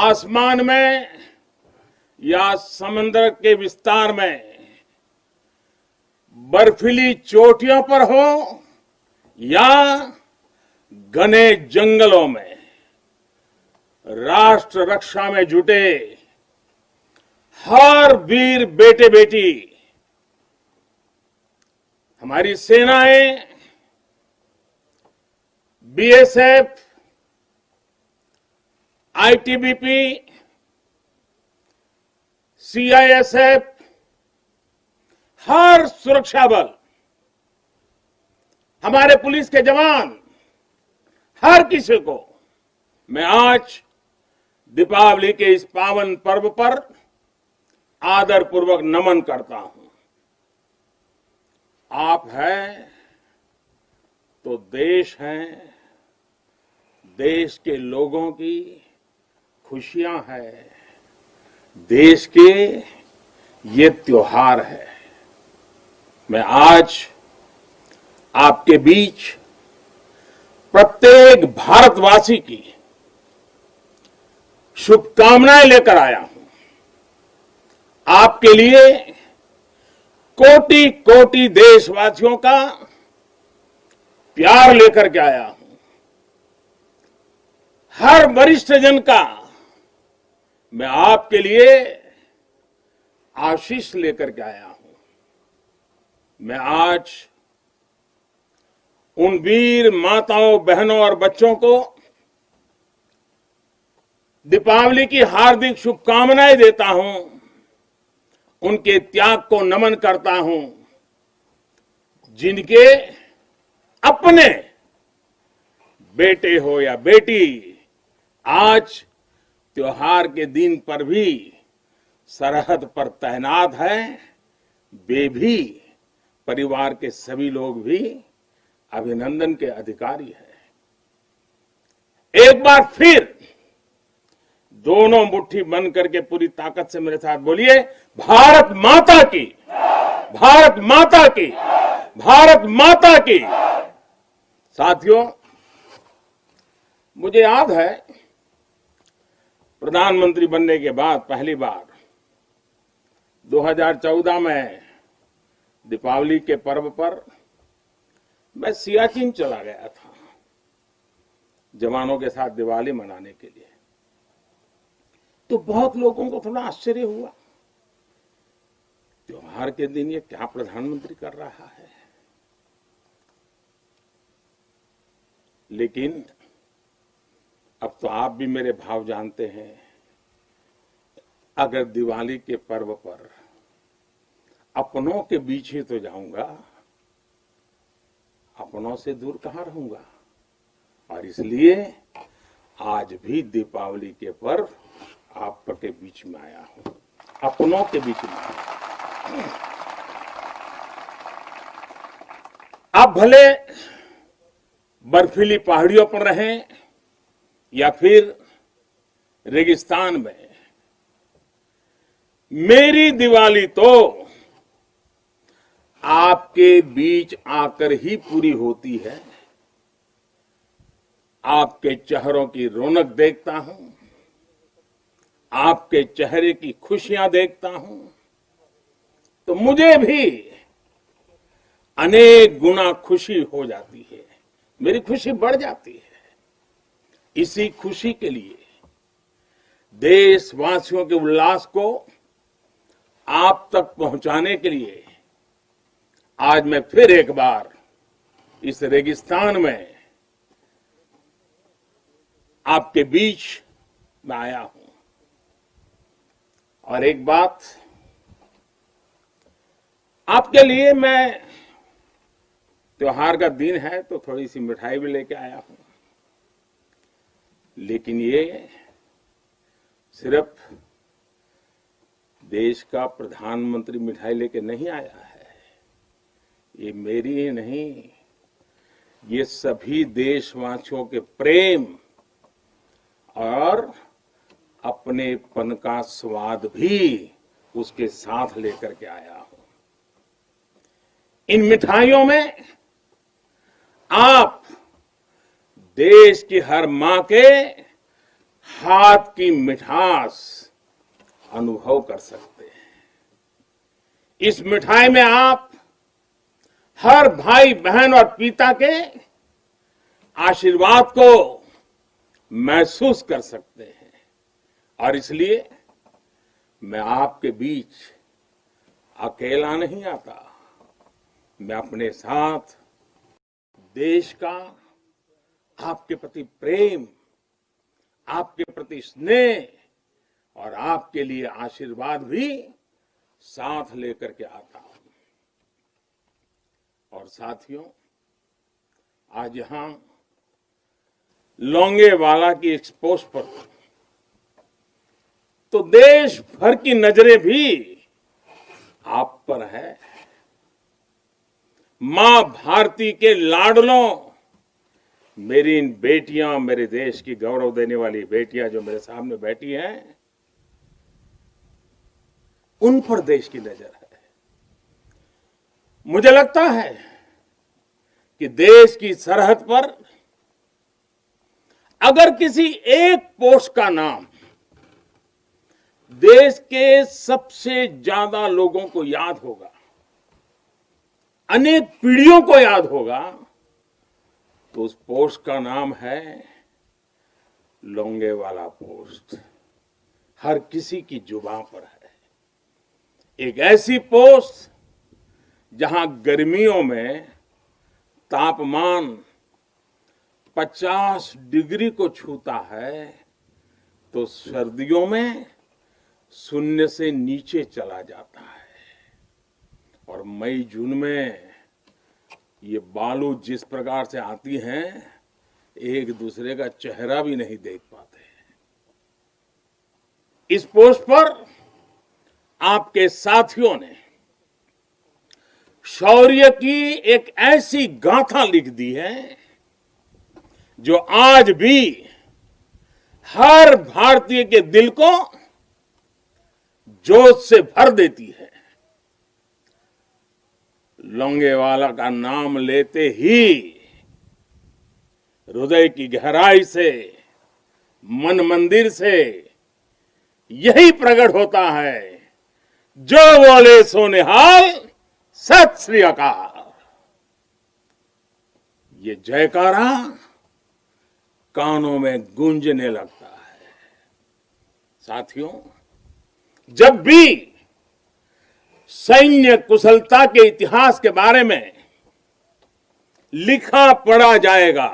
आसमान में या समंदर के विस्तार में, बर्फीली चोटियों पर हो या घने जंगलों में, राष्ट्र रक्षा में जुटे हर वीर बेटे बेटी, हमारी सेनाएं, बीएसएफ, आईटीबीपी, सीआईएसएफ, हर सुरक्षा बल, हमारे पुलिस के जवान, हर किसी को मैं आज दीपावली के इस पावन पर्व पर आदरपूर्वक नमन करता हूं। आप हैं तो देश है, देश के लोगों की खुशियां है, देश के ये त्योहार है। मैं आज आपके बीच प्रत्येक भारतवासी की शुभकामनाएं लेकर आया हूं। आपके लिए कोटि कोटि देशवासियों का प्यार लेकर के आया हूं। हर वरिष्ठ जन का मैं आपके लिए आशीष लेकर के आया हूं। मैं आज उन वीर माताओं, बहनों और बच्चों को दीपावली की हार्दिक शुभकामनाएं देता हूं, उनके त्याग को नमन करता हूं, जिनके अपने बेटे हो या बेटी आज त्योहार के दिन पर भी सरहद पर तैनात हैं। वे भी, परिवार के सभी लोग भी अभिनंदन के अधिकारी हैं। एक बार फिर दोनों मुट्ठी बंद करके पूरी ताकत से मेरे साथ बोलिए, भारत माता की, भारत माता की, भारत माता की। साथियों, मुझे याद है प्रधानमंत्री बनने के बाद पहली बार 2014 में दीपावली के पर्व पर मैं सियाचिन चला गया था जवानों के साथ दिवाली मनाने के लिए। तो बहुत लोगों को थोड़ा आश्चर्य हुआ, त्योहार के दिन ये क्या प्रधानमंत्री कर रहा है। लेकिन अब तो आप भी मेरे भाव जानते हैं। अगर दिवाली के पर्व पर अपनों के बीच ही तो जाऊंगा, अपनों से दूर कहां रहूंगा। और इसलिए आज भी दीपावली के पर्व आपके बीच में आया हूं, अपनों के बीच में आया हूं। आप भले बर्फीली पहाड़ियों पर रहें या फिर रेगिस्तान में, मेरी दिवाली तो आपके बीच आकर ही पूरी होती है। आपके चेहरों की रौनक देखता हूं, आपके चेहरे की खुशियां देखता हूं, तो मुझे भी अनेक गुना खुशी हो जाती है, मेरी खुशी बढ़ जाती है। इसी खुशी के लिए, देशवासियों के उल्लास को आप तक पहुंचाने के लिए आज मैं फिर एक बार इस रेगिस्तान में आपके बीच में आया हूं। और एक बात आपके लिए, मैं त्योहार का दिन है तो थोड़ी सी मिठाई भी लेके आया हूं। लेकिन ये सिर्फ देश का प्रधानमंत्री मिठाई लेके नहीं आया है। ये मेरी ही नहीं, ये सभी देशवासियों के प्रेम और अपनेपन का स्वाद भी उसके साथ लेकर के आया हूं। इन मिठाइयों में आप देश की हर मां के हाथ की मिठास अनुभव कर सकते हैं। इस मिठाई में आप हर भाई बहन और पिता के आशीर्वाद को महसूस कर सकते हैं और इसलिए मैं आपके बीच अकेला नहीं आता। मैं अपने साथ देश का आपके प्रति प्रेम, आपके प्रति स्नेह और आपके लिए आशीर्वाद भी साथ लेकर के आता हूं। और साथियों, आज यहां लोंगेवाला की एक्सपोज पर तो देश भर की नजरें भी आप पर है। मां भारती के लाडलों, मेरी इन बेटियां, मेरे देश की गौरव देने वाली बेटियां जो मेरे सामने बैठी हैं, उन पर देश की नजर है। मुझे लगता है कि देश की सरहद पर अगर किसी एक पोस्ट का नाम देश के सबसे ज्यादा लोगों को याद होगा, अनेक पीढ़ियों को याद होगा, तो उस पोस्ट का नाम है लोंगेवाला पोस्ट। हर किसी की जुबान पर है। एक ऐसी पोस्ट जहां गर्मियों में तापमान 50 डिग्री को छूता है तो सर्दियों में शून्य से नीचे चला जाता है। और मई जून में ये बालू जिस प्रकार से आती हैं, एक दूसरे का चेहरा भी नहीं देख पाते। इस पोस्ट पर आपके साथियों ने शौर्य की एक ऐसी गाथा लिख दी है जो आज भी हर भारतीय के दिल को जोश से भर देती है। लोंगेवाला का नाम लेते ही हृदय की गहराई से, मन मंदिर से यही प्रकट होता है, जो बोले सो निहाल, सत श्री अकाल। ये जयकारा कानों में गूंजने लगता है। साथियों, जब भी सैन्य कुशलता के इतिहास के बारे में लिखा पढ़ा जाएगा,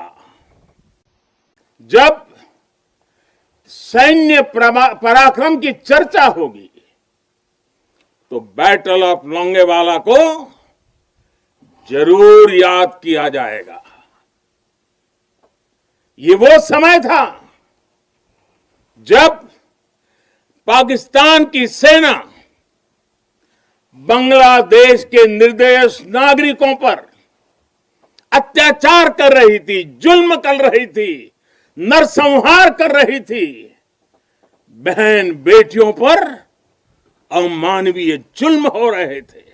जब सैन्य पराक्रम की चर्चा होगी, तो बैटल ऑफ लोंगेवाला को जरूर याद किया जाएगा। ये वो समय था जब पाकिस्तान की सेना बांग्लादेश के निर्दोष नागरिकों पर अत्याचार कर रही थी, जुल्म कर रही थी, नरसंहार कर रही थी। बहन बेटियों पर अमानवीय जुल्म हो रहे थे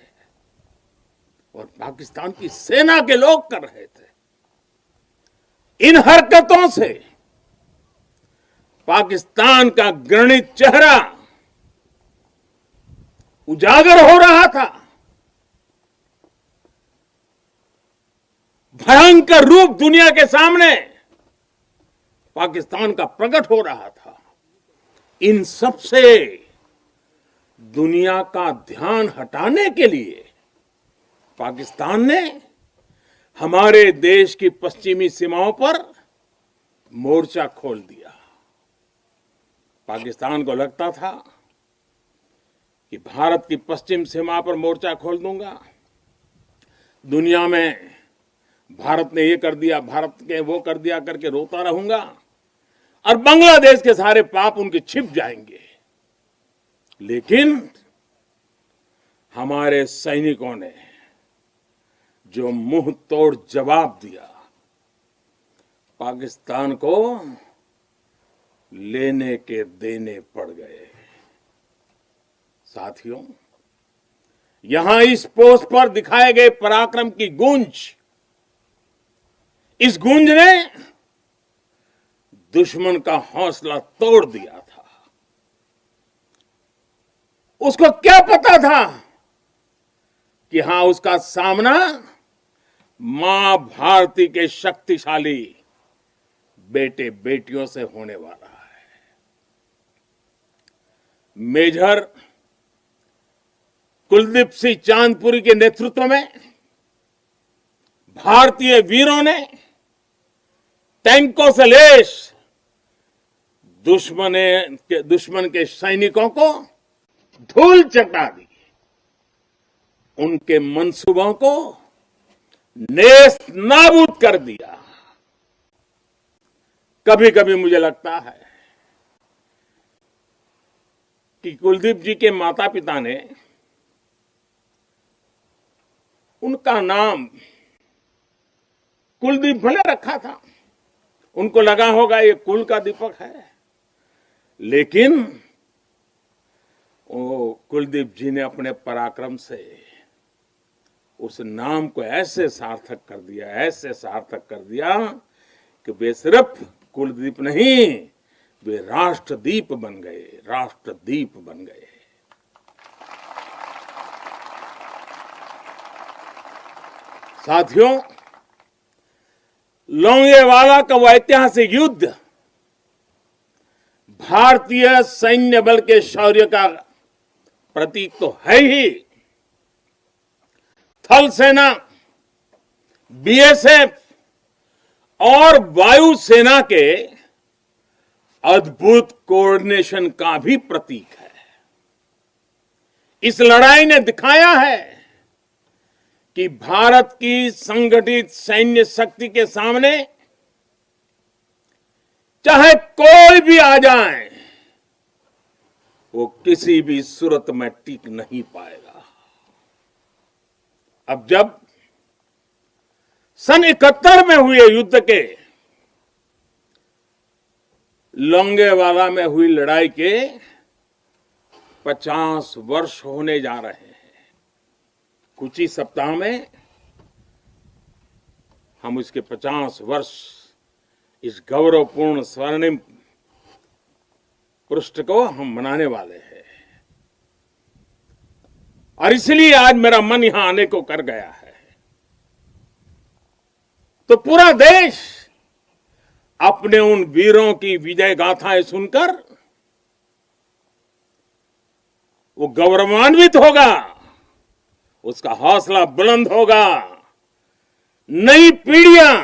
और पाकिस्तान की सेना के लोग कर रहे थे। इन हरकतों से पाकिस्तान का घृणित चेहरा उजागर हो रहा था, भयंकर रूप दुनिया के सामने पाकिस्तान का प्रकट हो रहा था। इन सब से दुनिया का ध्यान हटाने के लिए पाकिस्तान ने हमारे देश की पश्चिमी सीमाओं पर मोर्चा खोल दिया। पाकिस्तान को लगता था कि भारत की पश्चिम सीमा पर मोर्चा खोल दूंगा, दुनिया में भारत ने ये कर दिया, भारत के वो कर दिया करके रोता रहूंगा और बांग्लादेश के सारे पाप उनके छिप जाएंगे। लेकिन हमारे सैनिकों ने जो मुंह तोड़ जवाब दिया, पाकिस्तान को लेने के देने पड़ गए। साथियों, यहां इस पोस्ट पर दिखाए गए पराक्रम की गूंज, इस गूंज ने दुश्मन का हौसला तोड़ दिया था। उसको क्या पता था कि हां, उसका सामना मां भारती के शक्तिशाली बेटे बेटियों से होने वाला है। मेजर कुलदीप सिंह चांदपुरी के नेतृत्व में भारतीय वीरों ने टैंकों से लैस दुश्मन के सैनिकों को धूल चटा दी। उनके मंसूबों को नेस्त नाबूद कर दिया। कभी कभी मुझे लगता है कि कुलदीप जी के माता पिता ने उनका नाम कुलदीप भले रखा था, उनको लगा होगा ये कुल का दीपक है, लेकिन वो कुलदीप जी ने अपने पराक्रम से उस नाम को ऐसे सार्थक कर दिया कि वे सिर्फ कुलदीप नहीं, वे राष्ट्रदीप बन गए। साथियों, लोंगेवाला का वो ऐतिहासिक युद्ध भारतीय सैन्य बल के शौर्य का प्रतीक तो है ही। थल सेना, बीएसएफ और वायुसेना के अद्भुत कोऑर्डिनेशन का भी प्रतीक है। इस लड़ाई ने दिखाया है कि भारत की संगठित सैन्य शक्ति के सामने चाहे कोई भी आ जाए, वो किसी भी सूरत में टिक नहीं पाएगा। अब जब सन 71 में हुए युद्ध के लोंगेवाला में हुई लड़ाई के 50 वर्ष होने जा रहे हैं। कुछ ही सप्ताह में हम इसके 50 वर्ष इस गौरवपूर्ण स्वर्णिम पृष्ठ को हम मनाने वाले हैं। और इसलिए आज मेरा मन यहां आने को कर गया है। तो पूरा देश अपने उन वीरों की विजय गाथाएं सुनकर वो गौरवान्वित होगा, उसका हौसला बुलंद होगा। नई पीढ़ियां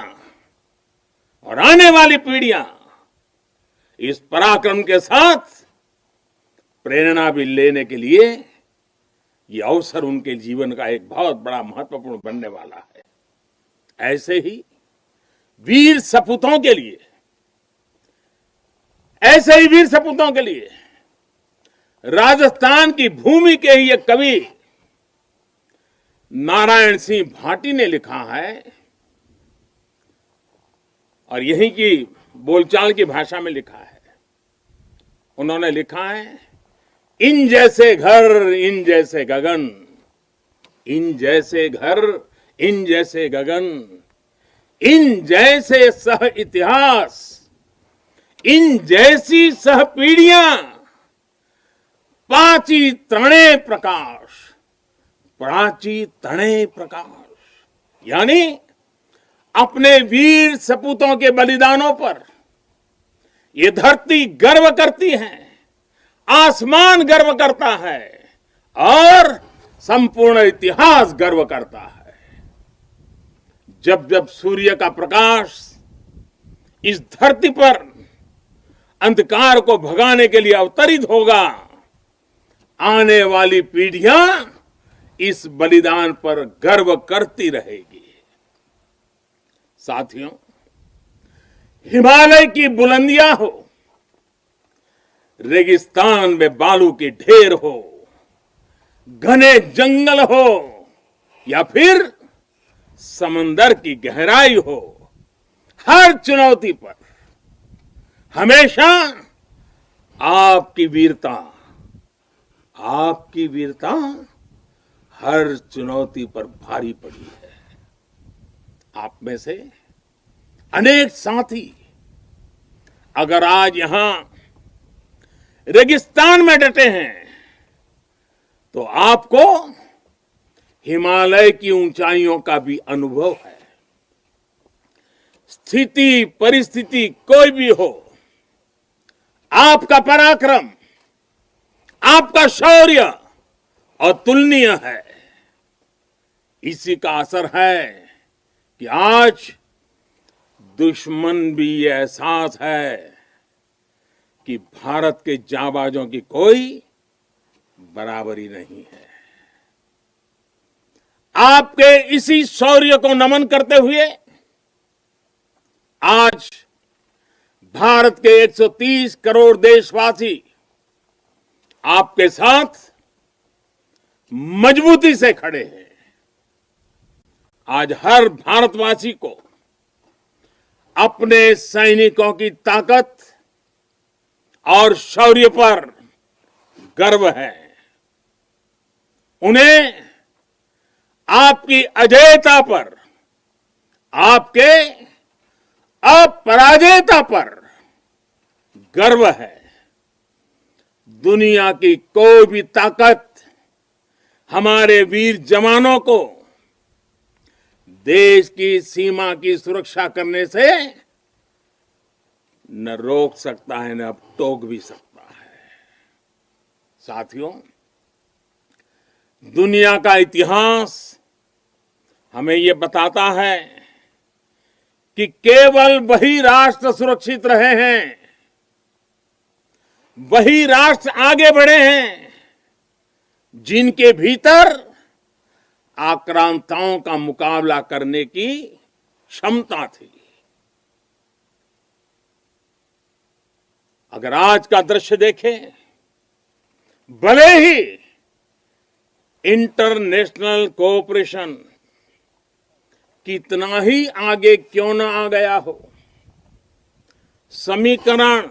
और आने वाली पीढ़ियां इस पराक्रम के साथ प्रेरणा भी लेने के लिए ये अवसर उनके जीवन का एक बहुत बड़ा महत्वपूर्ण बनने वाला है। ऐसे ही वीर सपूतों के लिए राजस्थान की भूमि के ही एक कवि नारायण सिंह भाटी ने लिखा है, और यहीं की बोलचाल की भाषा में लिखा है। उन्होंने लिखा है, इन जैसे घर इन जैसे गगन, इन जैसे घर इन जैसे गगन, इन जैसे सह इतिहास, इन जैसी सह पीढ़ियां, पाची तणे प्रकाश, प्राची तणे प्रकाश। यानी अपने वीर सपूतों के बलिदानों पर ये धरती गर्व करती है, आसमान गर्व करता है और संपूर्ण इतिहास गर्व करता है। जब जब सूर्य का प्रकाश इस धरती पर अंधकार को भगाने के लिए अवतरित होगा, आने वाली पीढ़ियां इस बलिदान पर गर्व करती रहेगी। साथियों, हिमालय की बुलंदियां हो, रेगिस्तान में बालू के ढेर हो, घने जंगल हो या फिर समंदर की गहराई हो, हर चुनौती पर हमेशा आपकी वीरता हर चुनौती पर भारी पड़ी है। आप में से अनेक साथी अगर आज यहां रेगिस्तान में डटे हैं तो आपको हिमालय की ऊंचाइयों का भी अनुभव है। स्थिति परिस्थिति कोई भी हो, आपका पराक्रम, आपका शौर्य अतुलनीय है। इसी का असर है कि आज दुश्मन भी ये एहसास है कि भारत के जांबाजों की कोई बराबरी नहीं है। आपके इसी शौर्य को नमन करते हुए आज भारत के 130 करोड़ देशवासी आपके साथ मजबूती से खड़े हैं। आज हर भारतवासी को अपने सैनिकों की ताकत और शौर्य पर गर्व है। उन्हें आपकी अजेयता पर, आपके अपराजेयता पर गर्व है। दुनिया की कोई भी ताकत हमारे वीर जवानों को देश की सीमा की सुरक्षा करने से न रोक सकता है, न टोक भी सकता है। साथियों, दुनिया का इतिहास हमें ये बताता है कि केवल वही राष्ट्र सुरक्षित रहे हैं, वही राष्ट्र आगे बढ़े हैं जिनके भीतर आक्रांताओं का मुकाबला करने की क्षमता थी। अगर आज का दृश्य देखें, भले ही इंटरनेशनल कोऑपरेशन कितना ही आगे क्यों न आ गया हो, समीकरण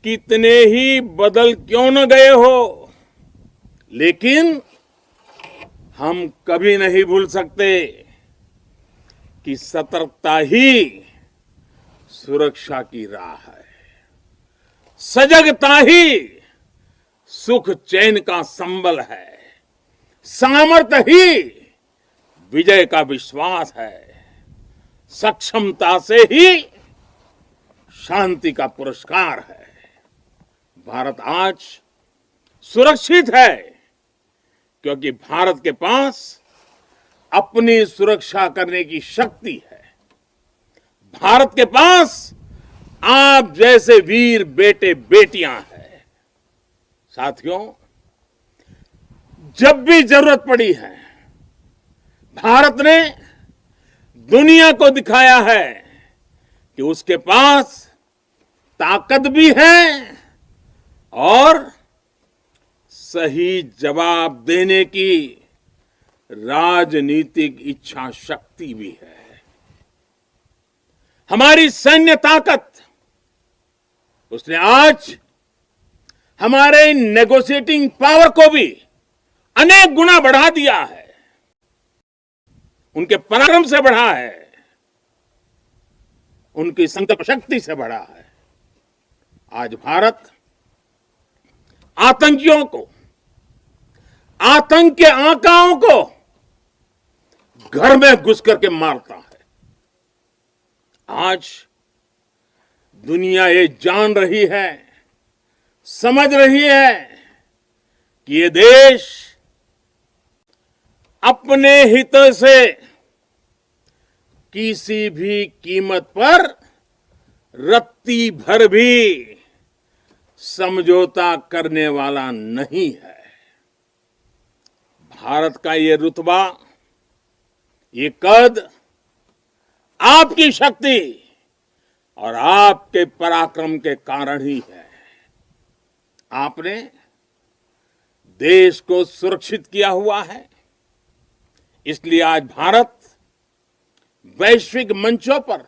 कितने ही बदल क्यों न गए हो, लेकिन हम कभी नहीं भूल सकते कि सतर्कता ही सुरक्षा की राह है। सजगता ही सुख चैन का संबल है। सामर्थ्य ही विजय का विश्वास है। सक्षमता से ही शांति का पुरस्कार है। भारत आज सुरक्षित है क्योंकि भारत के पास अपनी सुरक्षा करने की शक्ति है। भारत के पास आप जैसे वीर बेटे बेटियां हैं। साथियों, जब भी जरूरत पड़ी है, भारत ने दुनिया को दिखाया है कि उसके पास ताकत भी है और सही जवाब देने की राजनीतिक इच्छा शक्ति भी है। हमारी सैन्य ताकत, उसने आज हमारे नेगोशिएटिंग पावर को भी अनेक गुना बढ़ा दिया है। उनके पराक्रम से बढ़ा है, उनकी संकल्प शक्ति से बढ़ा है। आज भारत आतंकियों को, आतंक के आकाओं को घर में घुस करके मारता है। आज दुनिया ये जान रही है, समझ रही है कि ये देश अपने हितों से किसी भी कीमत पर रत्ती भर भी समझौता करने वाला नहीं है। भारत का ये रुतबा, ये कद आपकी शक्ति और आपके पराक्रम के कारण ही है। आपने देश को सुरक्षित किया हुआ है, इसलिए आज भारत वैश्विक मंचों पर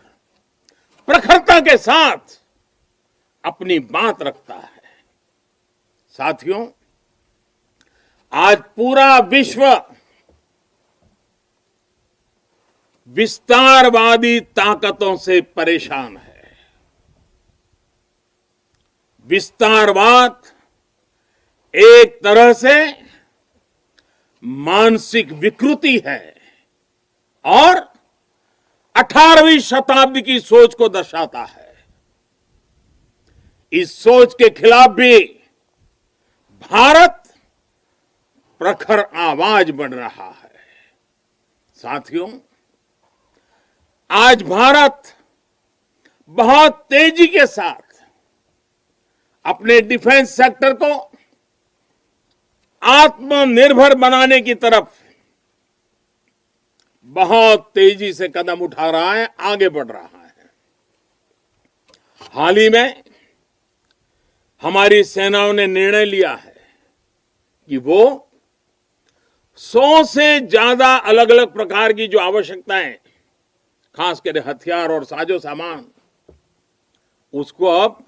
प्रखरता के साथ अपनी बात रखता है। साथियों, आज पूरा विश्व विस्तारवादी ताकतों से परेशान है। विस्तारवाद एक तरह से मानसिक विकृति है और 18वीं शताब्दी की सोच को दर्शाता है। इस सोच के खिलाफ भी भारत प्रखर आवाज बढ़ रहा है। साथियों, आज भारत बहुत तेजी के साथ अपने डिफेंस सेक्टर को आत्मनिर्भर बनाने की तरफ बहुत तेजी से कदम उठा रहा है, आगे बढ़ रहा है। हाल ही में हमारी सेनाओं ने निर्णय लिया है कि वो 100 से ज्यादा अलग अलग प्रकार की जो आवश्यकताएं, खासकर हथियार और साजो सामान, उसको अब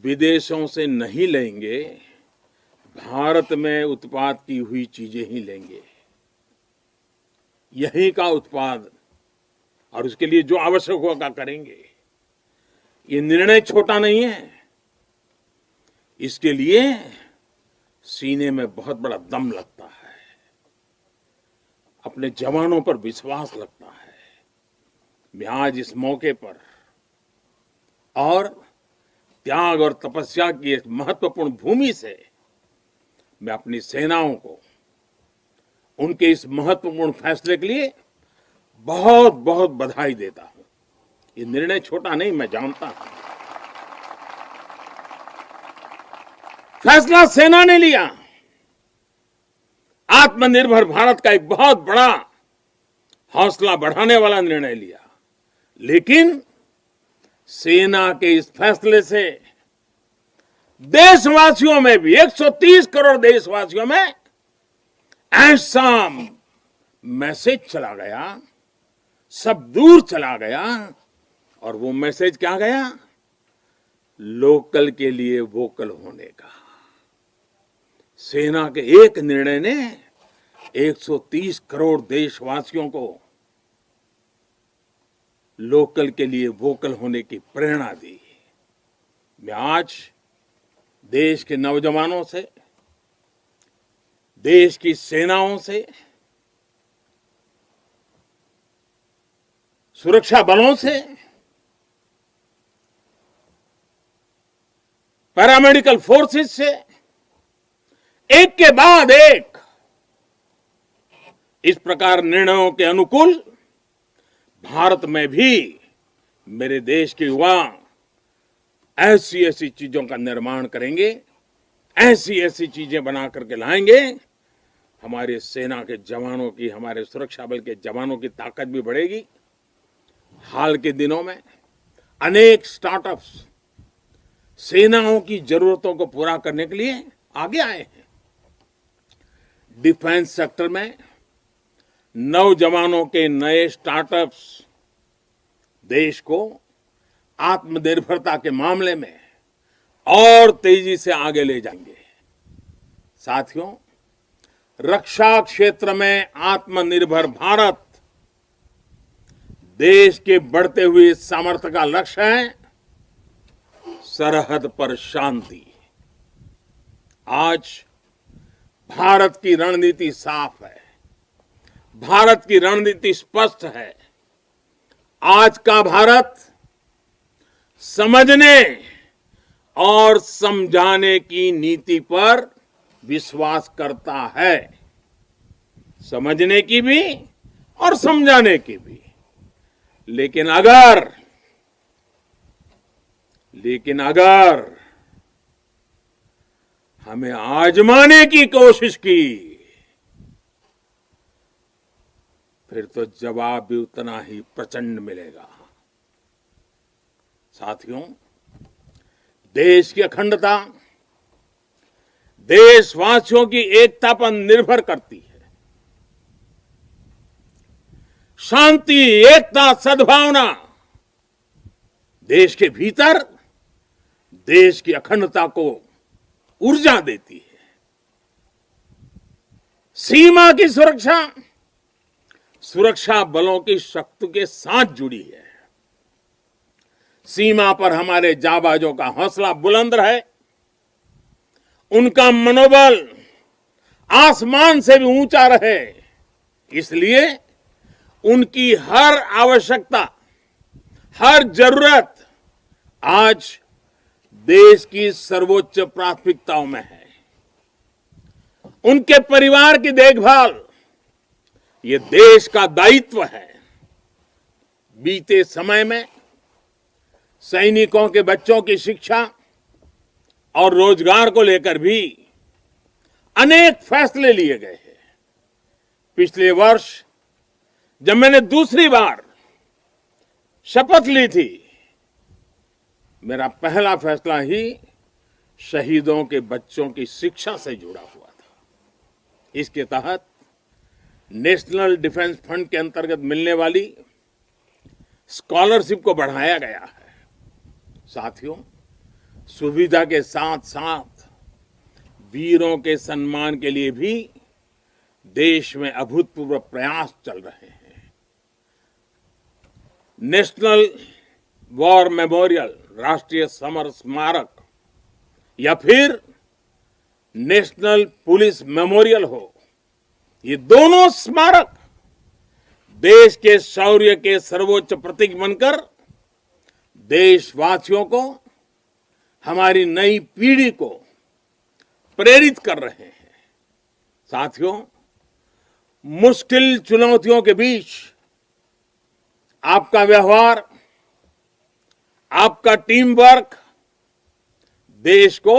विदेशों से नहीं लेंगे, भारत में उत्पाद की हुई चीजें ही लेंगे। यहीं का उत्पाद और उसके लिए जो आवश्यक होगा करेंगे। ये निर्णय छोटा नहीं है। इसके लिए सीने में बहुत बड़ा दम लगता है, अपने जवानों पर विश्वास लगता है। मैं आज इस मौके पर और त्याग और तपस्या की एक महत्वपूर्ण भूमि से मैं अपनी सेनाओं को उनके इस महत्वपूर्ण फैसले के लिए बहुत बहुत बधाई देता हूं। ये निर्णय छोटा नहीं, मैं जानता हूं। फैसला सेना ने लिया, आत्मनिर्भर भारत का एक बहुत बड़ा हौसला बढ़ाने वाला निर्णय लिया। लेकिन सेना के इस फैसले से देशवासियों में भी, 130 करोड़ देशवासियों में ऐसा मैसेज चला गया, सब दूर चला गया। और वो मैसेज क्या गया? लोकल के लिए वोकल होने का। सेना के एक निर्णय ने 130 करोड़ देशवासियों को लोकल के लिए वोकल होने की प्रेरणा दी। मैं आज देश के नौजवानों से, देश की सेनाओं से, सुरक्षा बलों से, पैरामेडिकल फोर्सेस से एक के बाद एक इस प्रकार निर्णयों के अनुकूल भारत में भी मेरे देश के युवा ऐसी ऐसी चीजों का निर्माण करेंगे, ऐसी ऐसी चीजें बना करके लाएंगे। हमारे सेना के जवानों की, हमारे सुरक्षा बल के जवानों की ताकत भी बढ़ेगी। हाल के दिनों में अनेक स्टार्टअप्स सेनाओं की जरूरतों को पूरा करने के लिए आगे आए हैं। डिफेंस सेक्टर में नौजवानों के नए स्टार्टअप्स देश को आत्मनिर्भरता के मामले में और तेजी से आगे ले जाएंगे। साथियों, रक्षा क्षेत्र में आत्मनिर्भर भारत देश के बढ़ते हुए सामर्थ्य का लक्ष्य है। सरहद पर शांति। आज भारत की रणनीति साफ है, भारत की रणनीति स्पष्ट है। आज का भारत समझने और समझाने की नीति पर विश्वास करता है, समझने की भी और समझाने की भी। लेकिन अगर हमें आजमाने की कोशिश की, फिर तो जवाब भी उतना ही प्रचंड मिलेगा। साथियों, देश की अखंडता देशवासियों की एकता पर निर्भर करती है। शांति, एकता, सद्भावना देश के भीतर देश की अखंडता को ऊर्जा देती है। सीमा की सुरक्षा सुरक्षा बलों की शक्ति के साथ जुड़ी है। सीमा पर हमारे जाबाजों का हौसला बुलंद रहे, उनका मनोबल आसमान से भी ऊंचा रहे, इसलिए उनकी हर आवश्यकता, हर जरूरत आज देश की सर्वोच्च प्राथमिकताओं में है। उनके परिवार की देखभाल ये देश का दायित्व है। बीते समय में सैनिकों के बच्चों की शिक्षा और रोजगार को लेकर भी अनेक फैसले लिए गए हैं। पिछले वर्ष जब मैंने दूसरी बार शपथ ली थी, मेरा पहला फैसला ही शहीदों के बच्चों की शिक्षा से जुड़ा हुआ था। इसके तहत नेशनल डिफेंस फंड के अंतर्गत मिलने वाली स्कॉलरशिप को बढ़ाया गया है। साथियों, सुविधा के साथ साथ वीरों के सम्मान के लिए भी देश में अभूतपूर्व प्रयास चल रहे हैं। नेशनल वॉर मेमोरियल, राष्ट्रीय समर स्मारक, या फिर नेशनल पुलिस मेमोरियल हो, ये दोनों स्मारक देश के शौर्य के सर्वोच्च प्रतीक बनकर देशवासियों को, हमारी नई पीढ़ी को प्रेरित कर रहे हैं। साथियों, मुश्किल चुनौतियों के बीच आपका व्यवहार, आपका टीम वर्क देश को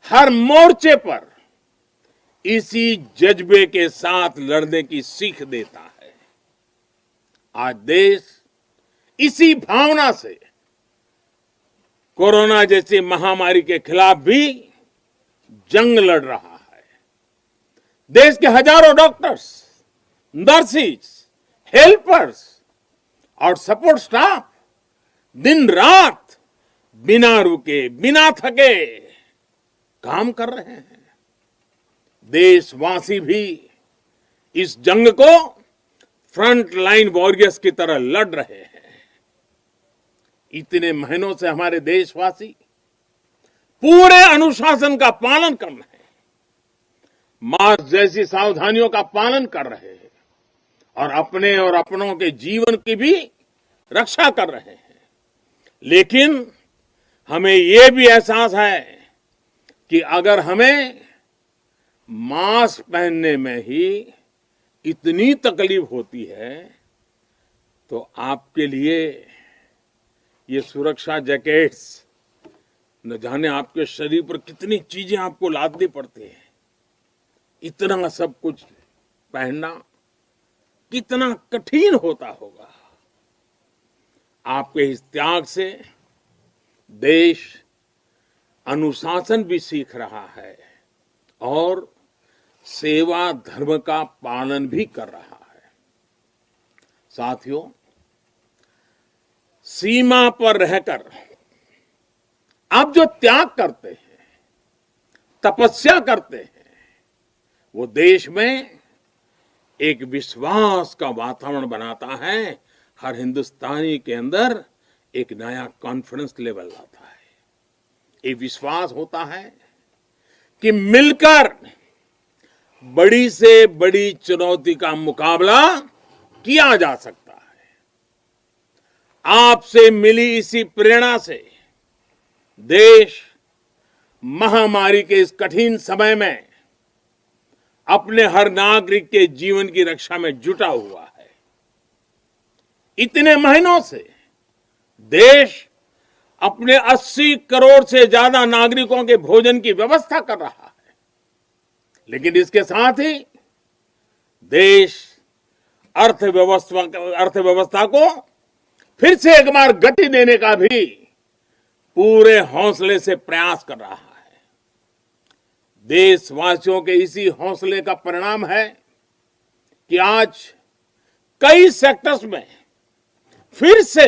हर मोर्चे पर इसी जज्बे के साथ लड़ने की सीख देता है। आज देश इसी भावना से कोरोना जैसी महामारी के खिलाफ भी जंग लड़ रहा है। देश के हजारों डॉक्टर्स, नर्सिस, हेल्पर्स और सपोर्ट स्टाफ दिन रात बिना रुके, बिना थके काम कर रहे हैं। देशवासी भी इस जंग को फ्रंट लाइन वॉरियर्स की तरह लड़ रहे हैं। इतने महीनों से हमारे देशवासी पूरे अनुशासन का पालन कर रहे हैं, मास्क जैसी सावधानियों का पालन कर रहे हैं और अपने और अपनों के जीवन की भी रक्षा कर रहे हैं। लेकिन हमें यह भी एहसास है कि अगर हमें मास्क पहनने में ही इतनी तकलीफ होती है, तो आपके लिए ये सुरक्षा जैकेट्स, न जाने आपके शरीर पर कितनी चीजें आपको लादनी पड़ती है। इतना सब कुछ पहनना कितना कठिन होता होगा। आपके इस त्याग से देश अनुशासन भी सीख रहा है और सेवा धर्म का पालन भी कर रहा है। साथियों, सीमा पर रहकर आप जो त्याग करते हैं, तपस्या करते हैं, वो देश में एक विश्वास का वातावरण बनाता है। हर हिंदुस्तानी के अंदर एक नया कॉन्फिडेंस लेवल आता है। एक विश्वास होता है कि मिलकर बड़ी से बड़ी चुनौती का मुकाबला किया जा सकता है। आपसे मिली इसी प्रेरणा से देश महामारी के इस कठिन समय में अपने हर नागरिक के जीवन की रक्षा में जुटा हुआ है। इतने महीनों से देश अपने 80 करोड़ से ज्यादा नागरिकों के भोजन की व्यवस्था कर रहा है, लेकिन इसके साथ ही देश अर्थव्यवस्था को फिर से एक बार गति देने का भी पूरे हौसले से प्रयास कर रहा है। देशवासियों के इसी हौसले का परिणाम है कि आज कई सेक्टर्स में फिर से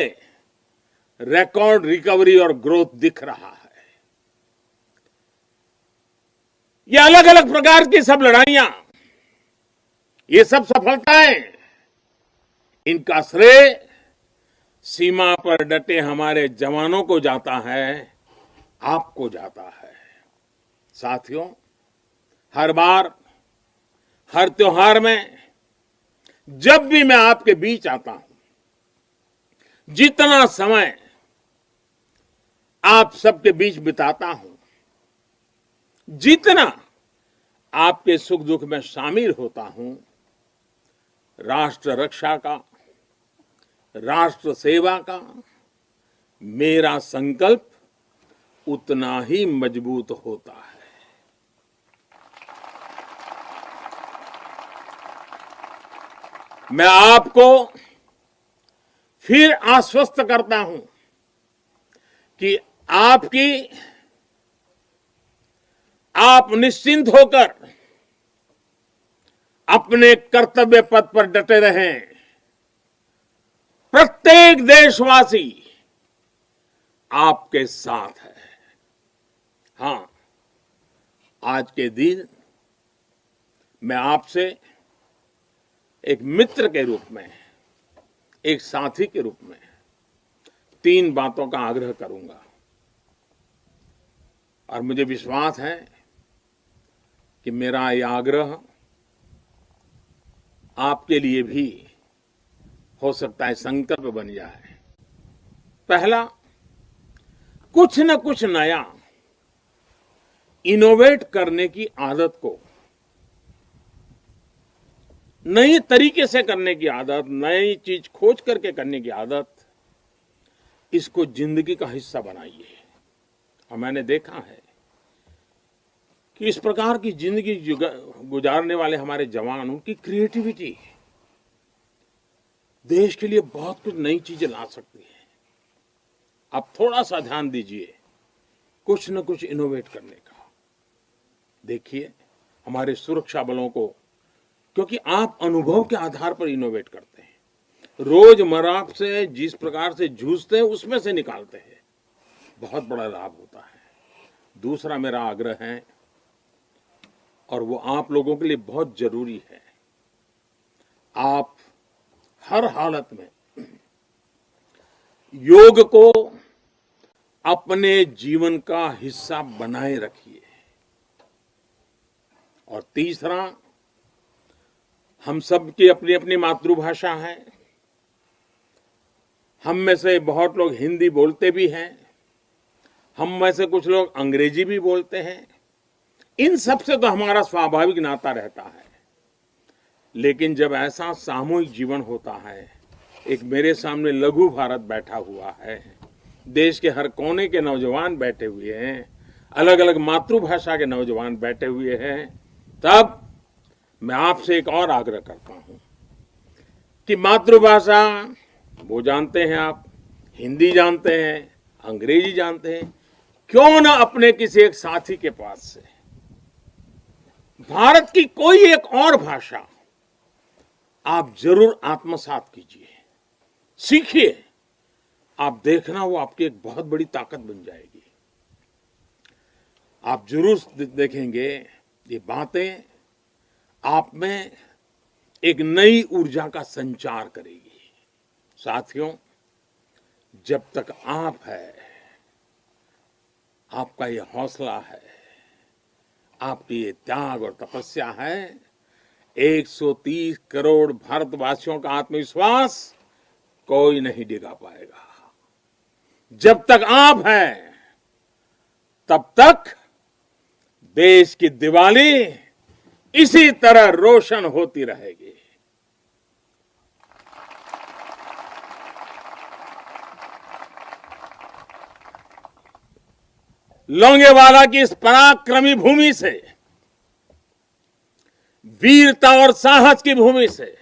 रिकॉर्ड रिकवरी और ग्रोथ दिख रहा है। ये अलग अलग प्रकार की सब लड़ाइयां, ये सब सफलताएं, इनका श्रेय सीमा पर डटे हमारे जवानों को जाता है, आपको जाता है। साथियों, हर बार, हर त्योहार में जब भी मैं आपके बीच आता हूं, जितना समय आप सबके बीच बिताता हूं, जितना आपके सुख दुख में शामिल होता हूं, राष्ट्र रक्षा का, राष्ट्र सेवा का मेरा संकल्प उतना ही मजबूत होता है। मैं आपको फिर आश्वस्त करता हूं कि आप निश्चिंत होकर अपने कर्तव्य पथ पर डटे रहें। प्रत्येक देशवासी आपके साथ है। हां, आज के दिन मैं आपसे एक मित्र के रूप में, एक साथी के रूप में 3 बातों का आग्रह करूंगा और मुझे विश्वास है कि मेरा यह आग्रह आपके लिए भी हो सकता है संकल्प बन जाए। पहला, कुछ न कुछ नया इनोवेट करने की आदत को, नई तरीके से करने की आदत, नई चीज खोज करके करने की आदत, इसको जिंदगी का हिस्सा बनाइए। और मैंने देखा है कि इस प्रकार की जिंदगी गुजारने वाले हमारे जवान, उनकी क्रिएटिविटी देश के लिए बहुत कुछ नई चीजें ला सकती है। आप थोड़ा सा ध्यान दीजिए कुछ न कुछ इनोवेट करने का। देखिए हमारे सुरक्षा बलों को, क्योंकि आप अनुभव के आधार पर इनोवेट करते हैं, रोजमर्रा से जिस प्रकार से जूझते हैं उसमें से निकालते हैं, बहुत बड़ा लाभ होता है। दूसरा मेरा आग्रह है, और वो आप लोगों के लिए बहुत जरूरी है, आप हर हालत में योग को अपने जीवन का हिस्सा बनाए रखिए। और तीसरा, हम सब की अपनी अपनी मातृभाषा है। हम में से बहुत लोग हिंदी बोलते भी हैं, हम में से कुछ लोग अंग्रेजी भी बोलते हैं। इन सब से तो हमारा स्वाभाविक नाता रहता है। लेकिन जब ऐसा सामूहिक जीवन होता है, एक मेरे सामने लघु भारत बैठा हुआ है, देश के हर कोने के नौजवान बैठे हुए हैं, अलग अलग मातृभाषा के नौजवान बैठे हुए हैं, तब मैं आपसे एक और आग्रह करता हूं कि मातृभाषा वो जानते हैं आप, हिंदी जानते हैं, अंग्रेजी जानते हैं, क्यों ना अपने किसी एक साथी के पास से भारत की कोई एक और भाषा आप जरूर आत्मसात कीजिए, सीखिए। आप देखना वो आपकी एक बहुत बड़ी ताकत बन जाएगी। आप जरूर देखेंगे ये बातें आप में एक नई ऊर्जा का संचार करेगी। साथियों, जब तक आप है, आपका ये हौसला है, आपकी ये त्याग और तपस्या है, 130 करोड़ भारतवासियों का आत्मविश्वास कोई नहीं डिगा पाएगा। जब तक आप हैं, तब तक देश की दिवाली इसी तरह रोशन होती रहेगी। लोंगेवाला की इस पराक्रमी भूमि से, वीरता और साहस की भूमि से,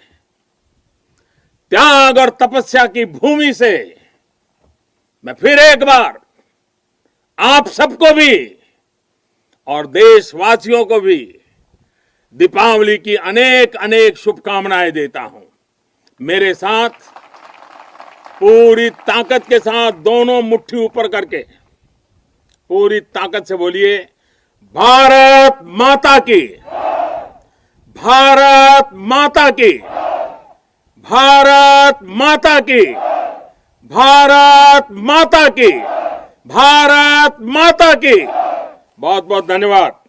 त्याग और तपस्या की भूमि से मैं फिर एक बार आप सबको भी और देशवासियों को भी दीपावली की अनेक अनेक शुभकामनाएं देता हूं। मेरे साथ पूरी ताकत के साथ दोनों मुट्ठी ऊपर करके पूरी ताकत से बोलिए, भारत माता की, भारत माता की, भारत माता की, भारत माता की, भारत माता की। बहुत बहुत धन्यवाद।